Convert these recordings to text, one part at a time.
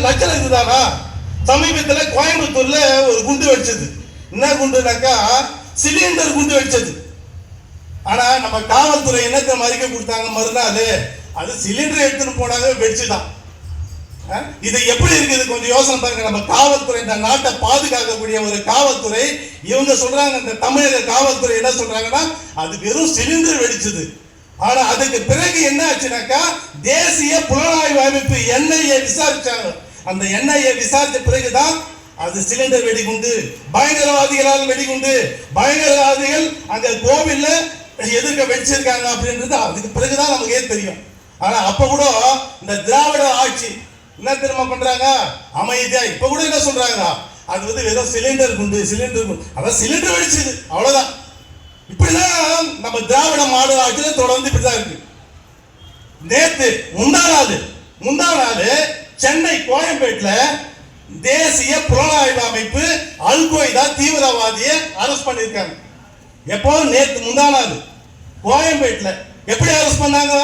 லட்சணம் இதுதானா? சமீபத்தில் கோயம்புத்தூர்ல ஒரு குண்டு வெடிச்சது. என்ன குண்டுனாக்கா சிலிண்டர் குண்டு வெடிச்சது. ஆனா நம்ம காவல்துறை என்னத்தை மறிக்க கொடுத்தாங்க மறுநாள், அது சிலிண்டர் எடுத்துன்னு போனாங்க, வெடிச்சுதான். இது எப்படி இருக்குது கொஞ்சம் யோசனை பாருங்க. நம்ம காவல்துறை, இந்த நாட்டை பாதுகாக்கக்கூடிய ஒரு காவல்துறை, இவங்க சொல்றாங்க, இந்த தமிழக காவல்துறை என்ன சொல்றாங்கன்னா அது வெறும் சிலிண்டர் வெடிச்சது. ஆனா அதுக்கு பிறகு என்ன ஆச்சுனாக்கா தேசிய புலனாய்வு அமைப்பு NIA விசாரிச்சாங்க. அந்த NIA விசாரிச்ச பிறகுதான் அது சிலிண்டர் வெடிகுண்டு, பயங்கரவாதிகளால் வெடிகுண்டு, பயங்கரவாதிகள் அந்த கோவில்ல எதிர்க்க வெடிச்சிருக்காங்க அப்படின்றது அதுக்கு பிறகுதான் நமக்கு தெரியும். ஆனா அப்ப கூட இந்த திராவிட ஆட்சி என்ன தெரியுமா பண்றாங்க, அமைதியா இப்ப கூட என்ன சொல்றாங்க, அது வெறும் சிலிண்டர் குண்டு, சிலிண்டர் குண்டு, அதான் சிலிண்டர் வெடிச்சது அவ்வளவுதான். இப்படிதான் நம்ம திராவிட மாடல் ஆட்சியில தொடர்ந்து இப்படிதான் இருக்கு. நேத்து முந்தா நாள் சென்னை கோயம்பேட்டில் தேசிய புலனாய்வு அமைப்பு அல்-கொய்தா தீவிரவாதியை அரெஸ்ட் பண்ணிருக்காங்க. எப்போ? நேத்து முந்தா நாள் கோயம்பேட்டில். எப்படி அரெஸ்ட் பண்ணாங்க?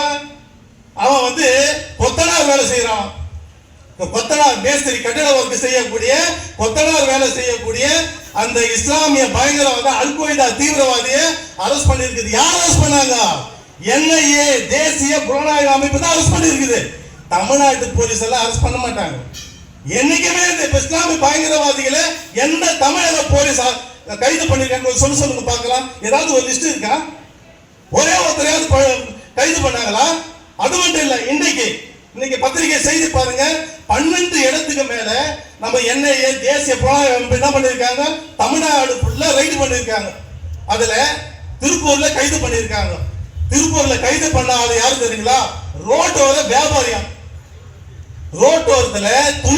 அவன் கொத்தனார் வேலை செய்யறான், கொத்தனார் மேஸ்திரி, கட்டிட ஒர்க் செய்யக்கூடிய கொத்தனார் வேலை செய்யக்கூடிய அந்த இஸ்லாமிய பயங்கரவாத அல்-கொய்தா தீவிரவாதியை அரெஸ்ட் பண்ணிருக்குது. யார் அரெஸ்ட் பண்ணாங்க? NIA தேசிய புலனாய்வு அமைப்பு தான் அரெஸ்ட் பண்ணிருக்குது. தமிழ்நாட்டு போலீஸ் எல்லாம் அரெஸ்ட் பண்ண மாட்டாங்க. என்னைக்குமே இந்த இஸ்லாமிய பயங்கரவாதிகளை எந்த தமிழக போலீஸ் கைது பண்ணிருக்காங்க சொல்லுங்க பார்க்கலாம். ஏதாவது ஒரு லிஸ்ட் இருக்கா? ஒரே ஒருத்தரையாவது கைது பண்ணாங்களா? அது மட்டும் இல்ல, இன்னைக்கு பத்திரிகை செய்தி பாருங்க, 12 இடத்துக்கு மேல நம்ம NIA தேசிய புலனாய்வு அமைப்பு என்ன பண்ணிருக்காங்க, தமிழ்நாடு ஃபுல்லா ரைடு பண்ணிருக்காங்க. அதுல திருப்பூர்ல கைது பண்ணிருக்காங்க. திருப்பூர்ல கைது பண்ண ஆளு யாரு தெரியுங்களா? ரோட்டோர வியாபாரியம். ரோட்டோரத்துல துணி